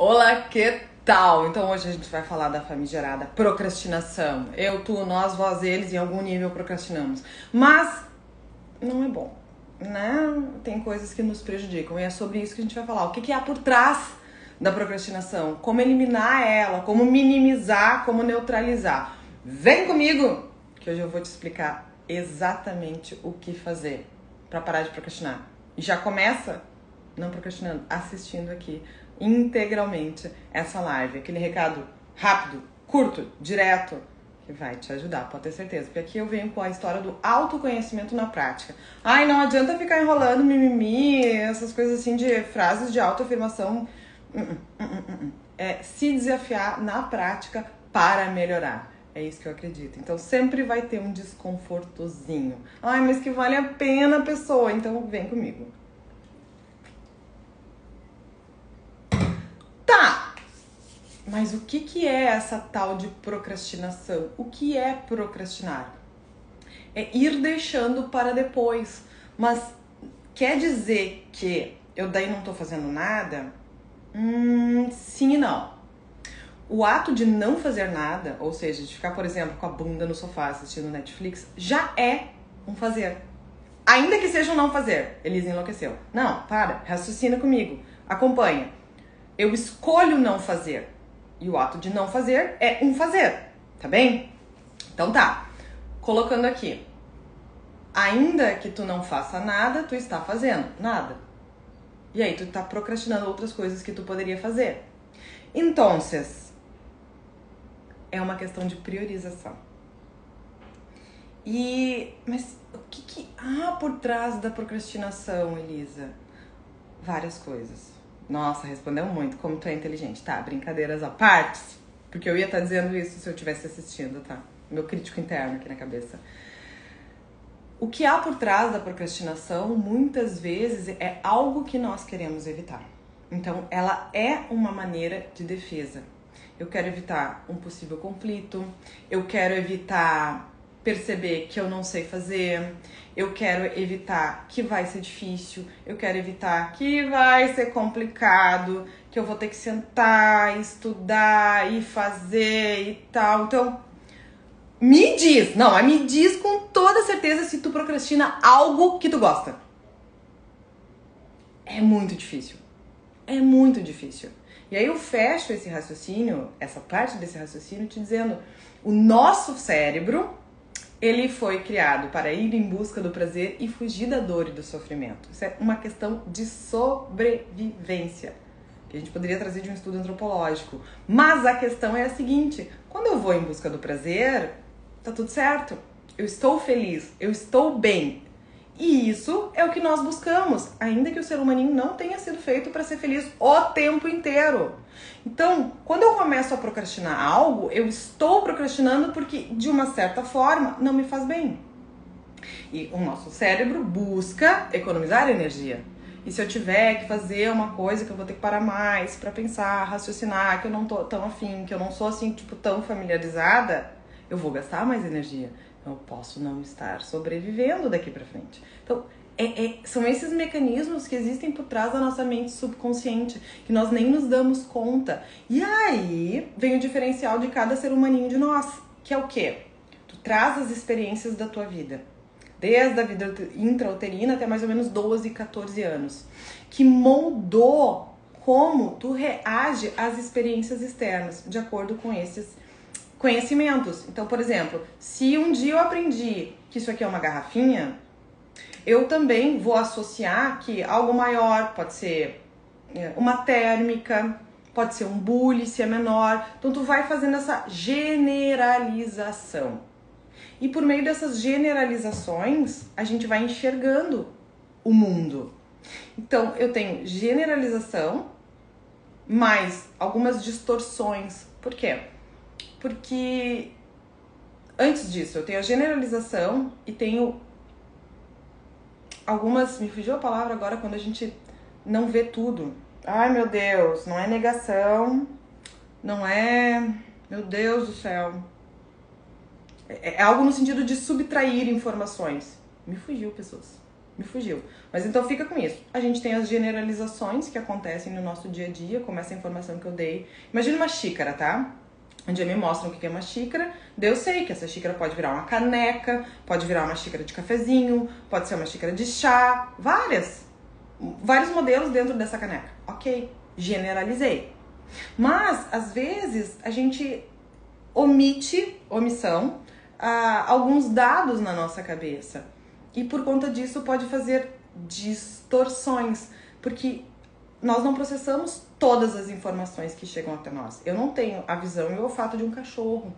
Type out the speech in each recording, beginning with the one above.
Olá, que tal? Então hoje a gente vai falar da famigerada procrastinação. Eu, tu, nós, vós, eles, em algum nível procrastinamos. Mas não é bom, né? Tem coisas que nos prejudicam e é sobre isso que a gente vai falar. O que há por trás da procrastinação? Como eliminar ela, como minimizar, como neutralizar. Vem comigo que hoje eu vou te explicar exatamente o que fazer para parar de procrastinar. E já começa não procrastinando, assistindo aqui integralmente essa live. Aquele recado rápido, curto, direto, que vai te ajudar, pode ter certeza. Porque aqui eu venho com a história do autoconhecimento na prática. Ai, não adianta ficar enrolando mimimi, essas coisas assim de frases de autoafirmação. É se desafiar na prática para melhorar. É isso que eu acredito. Então sempre vai ter um desconfortozinho. Ai, mas que vale a pena, pessoa. Então vem comigo. Tá! Mas o que é essa tal de procrastinação? O que é procrastinar? É ir deixando para depois. Mas quer dizer que eu daí não tô fazendo nada? Sim e não. O ato de não fazer nada, ou seja, de ficar, por exemplo, com a bunda no sofá assistindo Netflix, já é um fazer. Ainda que seja um não fazer. Elisa enlouqueceu. Não, para, raciocina comigo. Acompanha. Eu escolho não fazer. E o ato de não fazer é um fazer. Tá bem? Então tá. Colocando aqui. Ainda que tu não faça nada, tu está fazendo nada. E aí tu tá procrastinando outras coisas que tu poderia fazer. Então, é uma questão de priorização. Mas o que há por trás da procrastinação, Elisa? Várias coisas. Nossa, respondeu muito, como tu é inteligente. Tá, brincadeiras à parte, porque eu ia estar dizendo isso se eu estivesse assistindo, tá? Meu crítico interno aqui na cabeça. O que há por trás da procrastinação, muitas vezes, é algo que nós queremos evitar. Então, ela é uma maneira de defesa. Eu quero evitar um possível conflito, eu quero evitar perceber que eu não sei fazer, eu quero evitar que vai ser difícil, eu quero evitar que vai ser complicado, que eu vou ter que sentar, estudar e fazer e tal. Então, me diz com toda certeza se tu procrastina algo que tu gosta. É muito difícil. É muito difícil. E aí eu fecho esse raciocínio, essa parte desse raciocínio, te dizendo, o nosso cérebro, ele foi criado para ir em busca do prazer e fugir da dor e do sofrimento. Isso é uma questão de sobrevivência, que a gente poderia trazer de um estudo antropológico. Mas a questão é a seguinte, quando eu vou em busca do prazer, tá tudo certo. Eu estou feliz, eu estou bem. E isso é o que nós buscamos, ainda que o ser humaninho não tenha sido feito para ser feliz o tempo inteiro. Então, quando eu começo a procrastinar algo, eu estou procrastinando porque, de uma certa forma, não me faz bem. E o nosso cérebro busca economizar energia. E se eu tiver que fazer uma coisa que eu vou ter que parar mais para pensar, raciocinar, que eu não tô tão afim, que eu não sou assim, tipo, tão familiarizada, eu vou gastar mais energia. Eu posso não estar sobrevivendo daqui pra frente. Então, são esses mecanismos que existem por trás da nossa mente subconsciente, que nós nem nos damos conta. E aí, vem o diferencial de cada ser humaninho de nós, que é o quê? Tu traz as experiências da tua vida, desde a vida intrauterina até mais ou menos 12, 14 anos, que moldou como tu reage às experiências externas, de acordo com esses conhecimentos. Então, por exemplo, se um dia eu aprendi que isso aqui é uma garrafinha, eu também vou associar que algo maior pode ser uma térmica, pode ser um bule, se é menor. Então, tu vai fazendo essa generalização. E por meio dessas generalizações, a gente vai enxergando o mundo. Então, eu tenho generalização, mais algumas distorções. Por quê? Porque antes disso eu tenho a generalização e tenho algumas, me fugiu a palavra agora quando a gente não vê tudo. Ai meu Deus, não é negação, não é, meu Deus do céu. É algo no sentido de subtrair informações. Me fugiu, pessoas. Me fugiu. Mas então fica com isso. A gente tem as generalizações que acontecem no nosso dia a dia, como essa informação que eu dei. Imagina uma xícara, tá? Um dia me mostram o que é uma xícara, daí eu sei que essa xícara pode virar uma caneca, pode virar uma xícara de cafezinho, pode ser uma xícara de chá, vários modelos dentro dessa caneca. Ok, generalizei. Mas, às vezes, a gente omissão, alguns dados na nossa cabeça. E por conta disso pode fazer distorções, porque nós não processamos todas as informações que chegam até nós. Eu não tenho a visão e o olfato de um cachorro.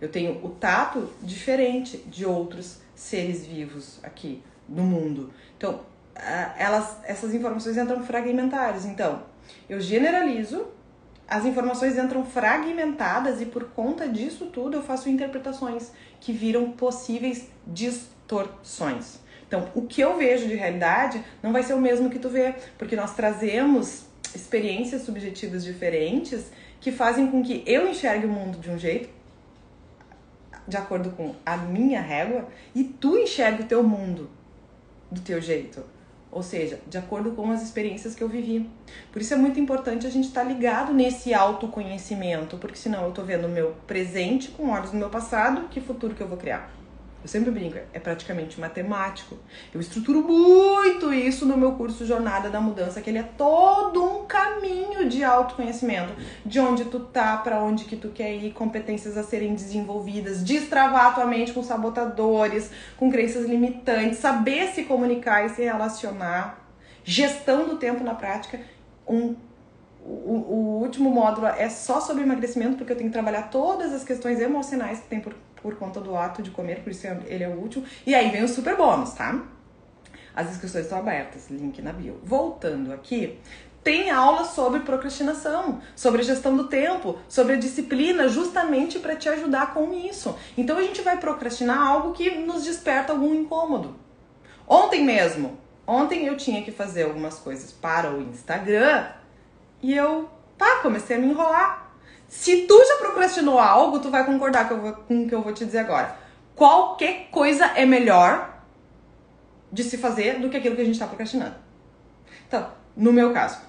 Eu tenho o tato diferente de outros seres vivos aqui no mundo. Então, essas informações entram fragmentadas. Então, eu generalizo, as informações entram fragmentadas e por conta disso tudo eu faço interpretações que viram possíveis distorções. Então, o que eu vejo de realidade não vai ser o mesmo que tu vê, porque nós trazemos experiências subjetivas diferentes que fazem com que eu enxergue o mundo de um jeito, de acordo com a minha régua, e tu enxergue o teu mundo do teu jeito. Ou seja, de acordo com as experiências que eu vivi. Por isso é muito importante a gente estar ligado nesse autoconhecimento, porque senão eu tô vendo o meu presente com olhos do meu passado, que futuro que eu vou criar? Eu sempre brinco, é praticamente matemático. Eu estruturo muito isso no meu curso Jornada da Mudança, que ele é todo um caminho de autoconhecimento. De onde tu tá, pra onde que tu quer ir, competências a serem desenvolvidas, destravar a tua mente com sabotadores, com crenças limitantes, saber se comunicar e se relacionar, gestão do tempo na prática. O último módulo é só sobre emagrecimento, porque eu tenho que trabalhar todas as questões emocionais que tem por conta do ato de comer, por isso ele é o último. E aí vem o super bônus, tá? As inscrições estão abertas, link na bio. Voltando aqui, tem aula sobre procrastinação, sobre gestão do tempo, sobre a disciplina, justamente para te ajudar com isso. Então a gente vai procrastinar algo que nos desperta algum incômodo. Ontem eu tinha que fazer algumas coisas para o Instagram e eu, comecei a me enrolar. Se tu já procrastinou algo, tu vai concordar com o que eu vou te dizer agora. Qualquer coisa é melhor de se fazer do que aquilo que a gente tá procrastinando. Então, no meu caso,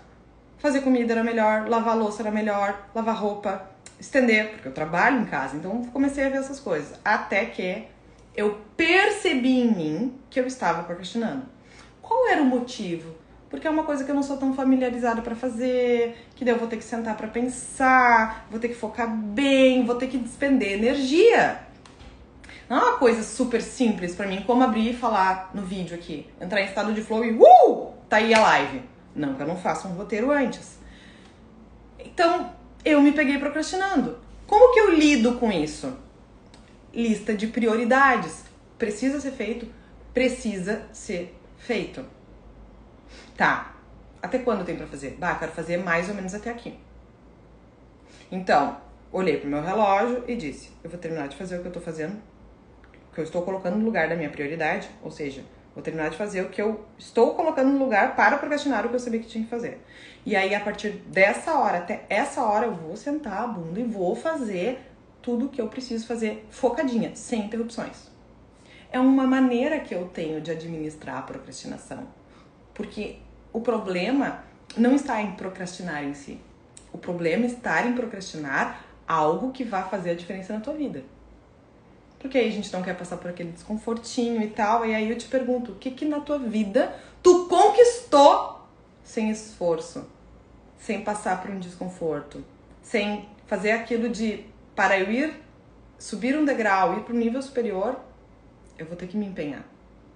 fazer comida era melhor, lavar louça era melhor, lavar roupa, estender, porque eu trabalho em casa, então comecei a ver essas coisas. Até que eu percebi em mim que eu estava procrastinando. Qual era o motivo? Porque é uma coisa que eu não sou tão familiarizada pra fazer, que daí eu vou ter que sentar pra pensar, vou ter que focar bem, vou ter que despender energia. Não é uma coisa super simples pra mim, como abrir e falar no vídeo aqui, entrar em estado de flow e tá aí a live. Não, que eu não faço um roteiro antes. Então, eu me peguei procrastinando. Como que eu lido com isso? Lista de prioridades. Precisa ser feito? Precisa ser feito. Tá, até quando tem pra fazer? Quero fazer mais ou menos até aqui. Então, olhei pro meu relógio e disse, eu vou terminar de fazer o que eu tô fazendo, o que eu estou colocando no lugar da minha prioridade, ou seja, vou terminar de fazer o que eu estou colocando no lugar para procrastinar o que eu sabia que tinha que fazer. E aí, a partir dessa hora até essa hora, eu vou sentar a bunda e vou fazer tudo o que eu preciso fazer focadinha, sem interrupções. É uma maneira que eu tenho de administrar a procrastinação. Porque o problema não está em procrastinar em si. O problema está em procrastinar algo que vai fazer a diferença na tua vida. Porque aí a gente não quer passar por aquele desconfortinho e tal. E aí eu te pergunto, o que na tua vida tu conquistou sem esforço? Sem passar por um desconforto? Sem fazer aquilo de, para eu subir um degrau, ir para um nível superior, eu vou ter que me empenhar.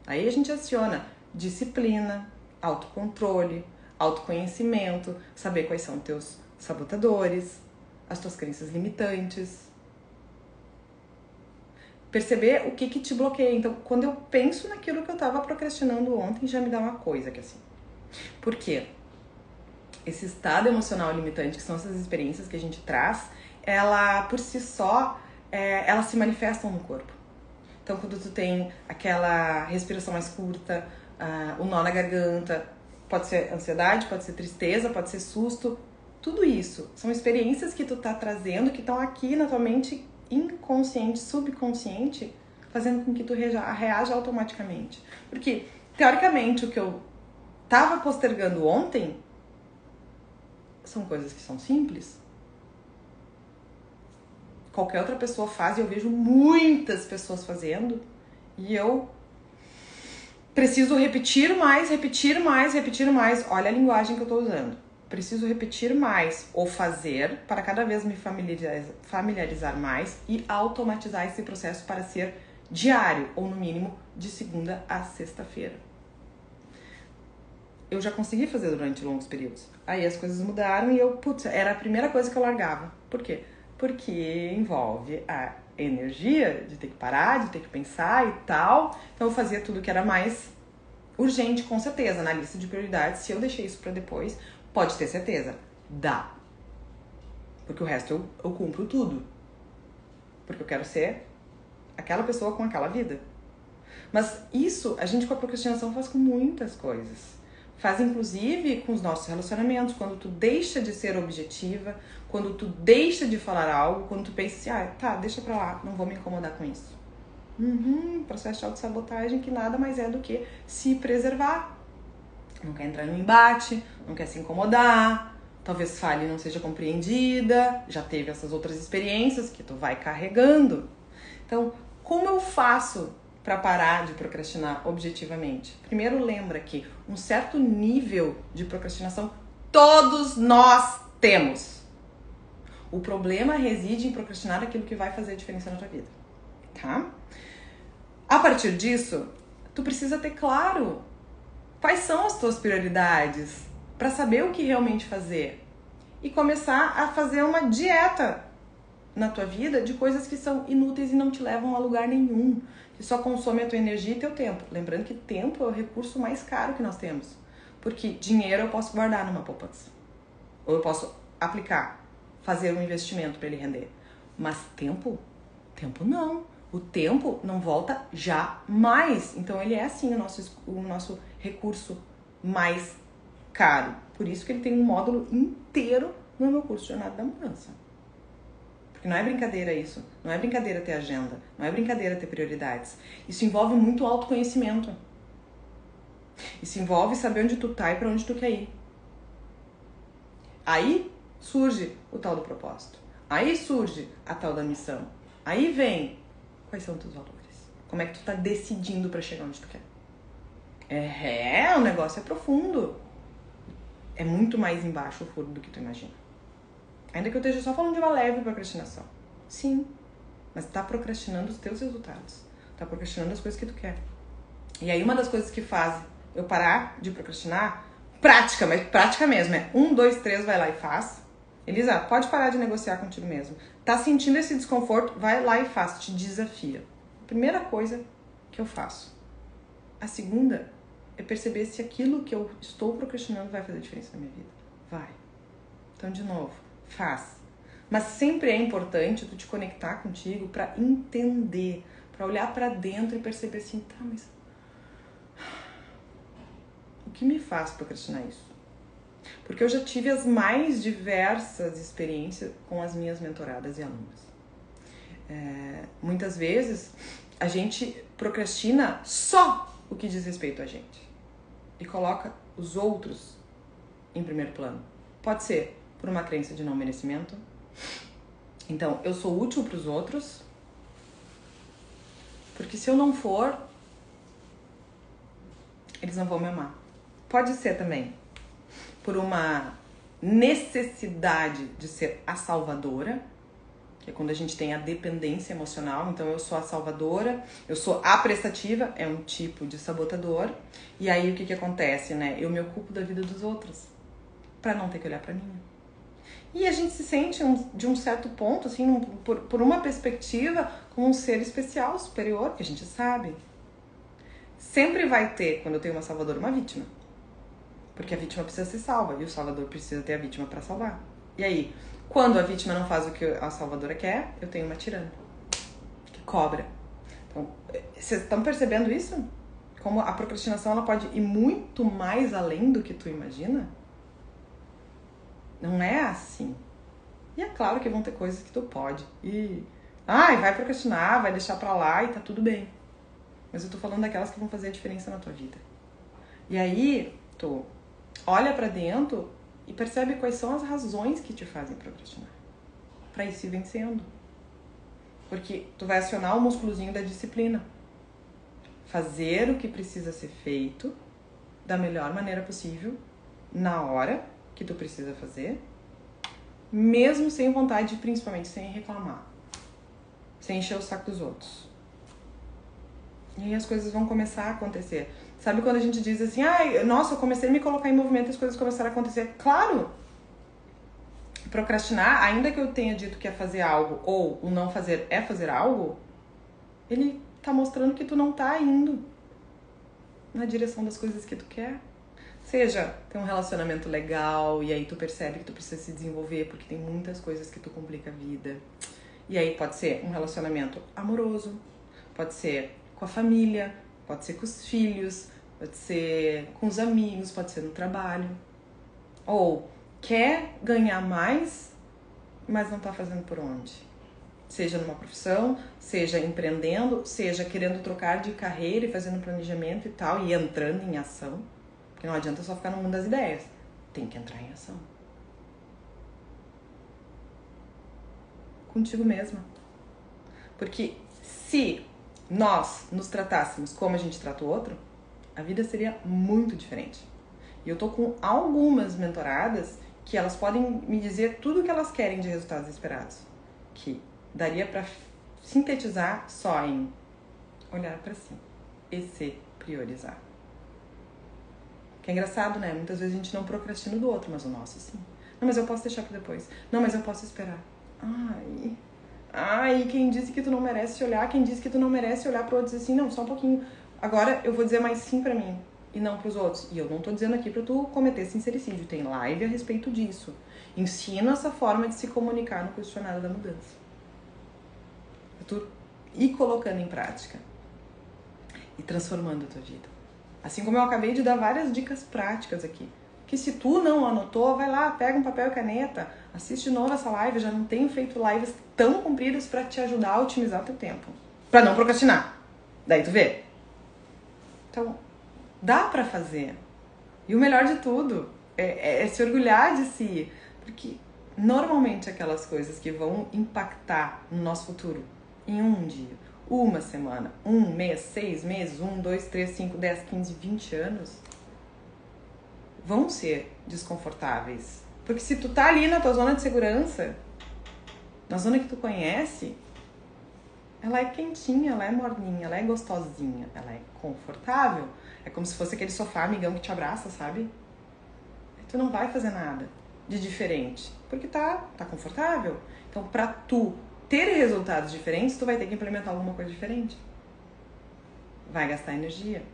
Aí a gente aciona disciplina, autocontrole, autoconhecimento, saber quais são teus sabotadores, as tuas crenças limitantes. Perceber o que te bloqueia. Então, quando eu penso naquilo que eu tava procrastinando ontem, já me dá uma coisa que assim. Por quê? Esse estado emocional limitante, que são essas experiências que a gente traz, ela, por si só, elas se manifestam no corpo. Então, quando tu tem aquela respiração mais curta, o nó na garganta, pode ser ansiedade, pode ser tristeza, pode ser susto, tudo isso são experiências que tu tá trazendo, que estão aqui na tua mente inconsciente, subconsciente, fazendo com que tu reaja automaticamente. Porque teoricamente, o que eu tava postergando ontem são coisas que são simples. Qualquer outra pessoa faz e eu vejo muitas pessoas fazendo e eu preciso repetir mais. Olha a linguagem que eu tô usando. Preciso repetir mais ou fazer para cada vez me familiarizar mais e automatizar esse processo para ser diário ou no mínimo de segunda a sexta-feira. Eu já consegui fazer durante longos períodos. Aí as coisas mudaram e era a primeira coisa que eu largava. Por quê? Porque envolve a energia de ter que parar, de ter que pensar e tal. Então eu fazia tudo que era mais urgente, com certeza, na lista de prioridades. Se eu deixei isso pra depois, pode ter certeza, dá. Porque o resto eu cumpro tudo. Porque eu quero ser aquela pessoa com aquela vida. Mas isso a gente com a procrastinação faz com muitas coisas. Faz inclusive com os nossos relacionamentos, quando tu deixa de ser objetiva, quando tu deixa de falar algo, quando tu pensa assim, tá, deixa pra lá, não vou me incomodar com isso. Processo de autossabotagem que nada mais é do que se preservar. Não quer entrar no embate, não quer se incomodar, talvez fale e não seja compreendida, já teve essas outras experiências que tu vai carregando. Então, como eu faço para parar de procrastinar objetivamente? Primeiro, lembra que um certo nível de procrastinação todos nós temos. O problema reside em procrastinar aquilo que vai fazer a diferença na tua vida, tá? A partir disso, tu precisa ter claro quais são as tuas prioridades para saber o que realmente fazer e começar a fazer uma dieta na tua vida de coisas que são inúteis e não te levam a lugar nenhum, que só consomem a tua energia e teu tempo. Lembrando que tempo é o recurso mais caro que nós temos, porque dinheiro eu posso guardar numa poupança, ou eu posso aplicar, fazer um investimento para ele render, mas tempo não. O tempo não volta jamais. Então ele é assim o nosso recurso mais caro. Por isso que ele tem um módulo inteiro no meu curso Jornada da Mudança. Porque não é brincadeira isso. Não é brincadeira ter agenda. Não é brincadeira ter prioridades. Isso envolve muito autoconhecimento. Isso envolve saber onde tu tá e pra onde tu quer ir. Aí surge o tal do propósito. Aí surge a tal da missão. Aí vem quais são os teus valores. Como é que tu tá decidindo pra chegar onde tu quer. O negócio é profundo. É muito mais embaixo o furo do que tu imagina. Ainda que eu esteja só falando de uma leve procrastinação. Sim. Mas tá procrastinando os teus resultados. Tá procrastinando as coisas que tu quer. E aí uma das coisas que faz eu parar de procrastinar, prática, mas prática mesmo, 1, 2, 3, vai lá e faz. Elisa, pode parar de negociar contigo mesmo. Tá sentindo esse desconforto? Vai lá e faz, te desafia. Primeira coisa que eu faço. A segunda é perceber se aquilo que eu estou procrastinando vai fazer diferença na minha vida. Vai. Então, de novo, faz. Mas sempre é importante tu te conectar contigo pra entender, pra olhar pra dentro e perceber assim, tá, mas o que me faz procrastinar isso? Porque eu já tive as mais diversas experiências com as minhas mentoradas e alunas. Muitas vezes a gente procrastina só o que diz respeito a gente e coloca os outros em primeiro plano. Pode ser por uma crença de não merecimento. Então, eu sou útil para os outros, porque se eu não for, eles não vão me amar. Pode ser também por uma necessidade de ser a salvadora, que é quando a gente tem a dependência emocional. Então eu sou a salvadora, eu sou a prestativa, é um tipo de sabotador. E aí o que acontece, né? Eu me ocupo da vida dos outros pra não ter que olhar pra mim. E a gente se sente de um certo ponto, assim, por uma perspectiva, como um ser especial, superior, que a gente sabe. Sempre vai ter, quando eu tenho uma salvadora, uma vítima. Porque a vítima precisa ser salva e o salvador precisa ter a vítima pra salvar. E aí, quando a vítima não faz o que a salvadora quer, eu tenho uma tirana que cobra. Então, vocês estão percebendo isso? Como a procrastinação ela pode ir muito mais além do que tu imagina? Não é assim. E é claro que vão ter coisas que tu pode. Vai procrastinar, vai deixar pra lá e tá tudo bem. Mas eu tô falando daquelas que vão fazer a diferença na tua vida. E aí, tu olha pra dentro e percebe quais são as razões que te fazem procrastinar. Pra ir se vencendo. Porque tu vai acionar o músculozinho da disciplina. Fazer o que precisa ser feito da melhor maneira possível, na hora que tu precisa fazer, mesmo sem vontade, principalmente sem reclamar. Sem encher o saco dos outros. E aí as coisas vão começar a acontecer. Sabe quando a gente diz assim, nossa, eu comecei a me colocar em movimento e as coisas começaram a acontecer? Claro! Procrastinar, ainda que eu tenha dito que é fazer algo, ou o não fazer é fazer algo, ele tá mostrando que tu não tá indo na direção das coisas que tu quer. Seja ter um relacionamento legal, e aí tu percebe que tu precisa se desenvolver, porque tem muitas coisas que tu complica a vida. E aí pode ser um relacionamento amoroso, pode ser com a família, pode ser com os filhos, pode ser com os amigos, pode ser no trabalho. Ou quer ganhar mais, mas não tá fazendo por onde. Seja numa profissão, seja empreendendo, seja querendo trocar de carreira e fazendo planejamento e tal, e entrando em ação. Porque não adianta só ficar no mundo das ideias. Tem que entrar em ação. Contigo mesma. Porque se nós nos tratássemos como a gente trata o outro, a vida seria muito diferente. E eu tô com algumas mentoradas que elas podem me dizer tudo o que elas querem de resultados esperados. Que daria pra sintetizar só em olhar pra si e se priorizar. Que é engraçado, né? Muitas vezes a gente não procrastina do outro, mas o nosso sim. Não, mas eu posso deixar pra depois. Não, mas eu posso esperar. Ai, quem disse que tu não merece olhar? Quem disse que tu não merece olhar pro outro e dizer assim, não, só um pouquinho. Agora eu vou dizer mais sim pra mim e não pros outros. E eu não tô dizendo aqui pra tu cometer sincericídio. Tem live a respeito disso. Ensino essa forma de se comunicar no questionário da mudança. Pra tu ir colocando em prática. E transformando a tua vida. Assim como eu acabei de dar várias dicas práticas aqui. Que se tu não anotou, vai lá, pega um papel e caneta, assiste de novo essa live. Eu já não tenho feito lives tão compridas pra te ajudar a otimizar o teu tempo. Pra não procrastinar. Daí tu vê. Então, dá pra fazer. E o melhor de tudo é se orgulhar de si. Porque normalmente aquelas coisas que vão impactar no nosso futuro em um dia, uma semana, um mês, 6 meses, 1, 2, 3, 5, 10, 15, 20 anos, vão ser desconfortáveis. Porque se tu tá ali na tua zona de segurança, na zona que tu conhece, ela é quentinha, ela é morninha, ela é gostosinha, ela é confortável. É como se fosse aquele sofá amigão que te abraça, sabe? E tu não vai fazer nada de diferente, porque tá confortável. Então, pra tu ter resultados diferentes, tu vai ter que implementar alguma coisa diferente. Vai gastar energia.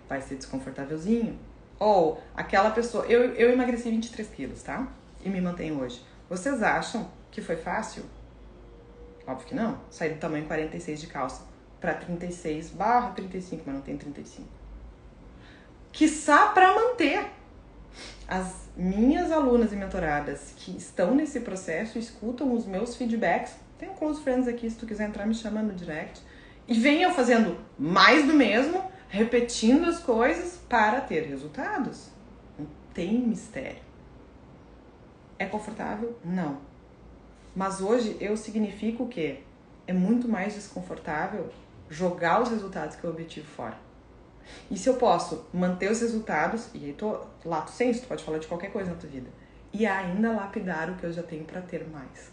Vai ser desconfortávelzinho. Ou aquela pessoa... Eu emagreci 23 quilos, tá? E me mantenho hoje. Vocês acham que foi fácil? Óbvio que não. Saí do tamanho 46 de calça pra 36/35, mas não tem 35. Quiçá pra manter. As minhas alunas e mentoradas que estão nesse processo escutam os meus feedbacks. Tem um close friends aqui, se tu quiser entrar, me chama no direct. E venham fazendo mais do mesmo, repetindo as coisas para ter resultados. Não tem mistério. É confortável? Não. Mas hoje eu significo o quê? É muito mais desconfortável jogar os resultados que eu obtive fora. E se eu posso manter os resultados, e aí tô lato senso, tu pode falar de qualquer coisa na tua vida, e ainda lapidar o que eu já tenho para ter mais.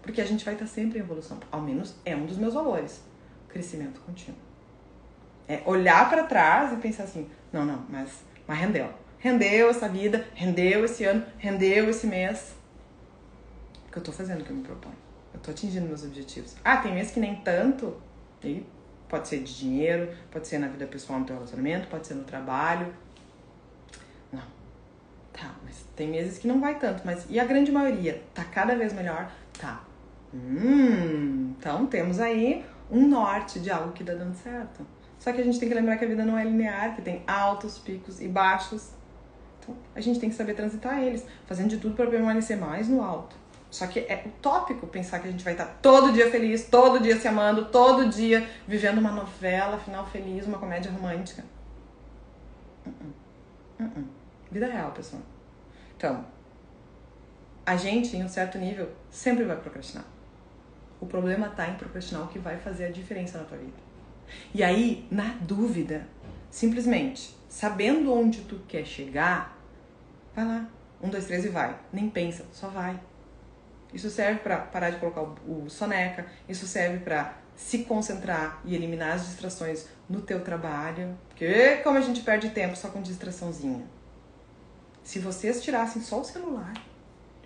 Porque a gente vai estar sempre em evolução. Ao menos é um dos meus valores. Crescimento contínuo. É olhar para trás e pensar assim, não, mas rendeu. Rendeu essa vida, rendeu esse ano, rendeu esse mês. Porque eu tô fazendo o que eu me proponho. Eu tô atingindo meus objetivos. Tem mês que nem tanto. E pode ser de dinheiro, pode ser na vida pessoal, no teu relacionamento, pode ser no trabalho. Não. Tá, mas tem meses que não vai tanto. Mas e a grande maioria? Tá cada vez melhor? Tá. Então temos aí um norte de algo que tá dando certo. Só que a gente tem que lembrar que a vida não é linear, que tem altos, picos e baixos. Então a gente tem que saber transitar eles, fazendo de tudo para permanecer mais no alto. Só que é utópico pensar que a gente vai estar todo dia feliz, todo dia se amando, todo dia vivendo uma novela, final feliz, uma comédia romântica. Vida real, pessoal. Então, a gente, em um certo nível, sempre vai procrastinar. O problema tá em procrastinar o que vai fazer a diferença na tua vida. E aí, na dúvida, simplesmente, sabendo onde tu quer chegar, vai lá. 1, 2, 3 e vai. Nem pensa, só vai. Isso serve pra parar de colocar o soneca. Isso serve pra se concentrar e eliminar as distrações no teu trabalho. Porque como a gente perde tempo só com distraçãozinha. Se vocês tirassem só o celular,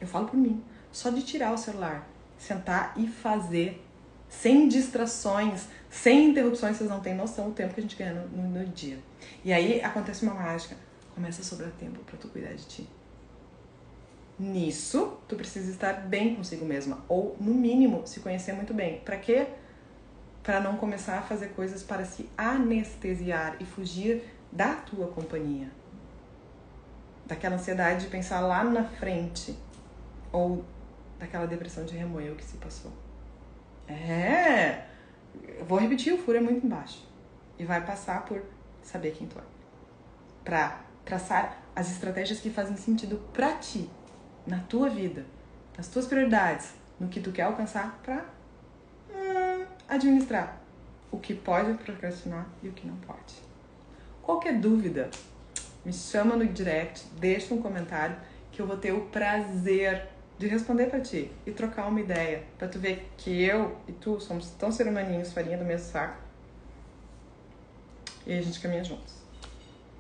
eu falo por mim, só de tirar o celular, sentar e fazer, sem distrações, sem interrupções, vocês não têm noção do tempo que a gente ganha no dia. E aí acontece uma mágica, começa a sobrar tempo pra tu cuidar de ti. Nisso, tu precisa estar bem consigo mesma, ou no mínimo, se conhecer muito bem. Pra quê? Pra não começar a fazer coisas para se anestesiar e fugir da tua companhia. Daquela ansiedade de pensar lá na frente, ou daquela depressão de remoer o que se passou. Eu vou repetir, o furo é muito embaixo. E vai passar por saber quem tu é. Pra traçar as estratégias que fazem sentido pra ti, na tua vida, nas tuas prioridades, no que tu quer alcançar, pra administrar o que pode procrastinar e o que não pode. Qualquer dúvida, me chama no direct, deixa um comentário que eu vou ter o prazer de responder pra ti e trocar uma ideia, pra tu ver que eu e tu somos tão ser humaninhos, farinha do mesmo saco, e a gente caminha juntos.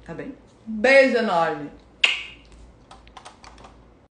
Tá bem? Beijo enorme!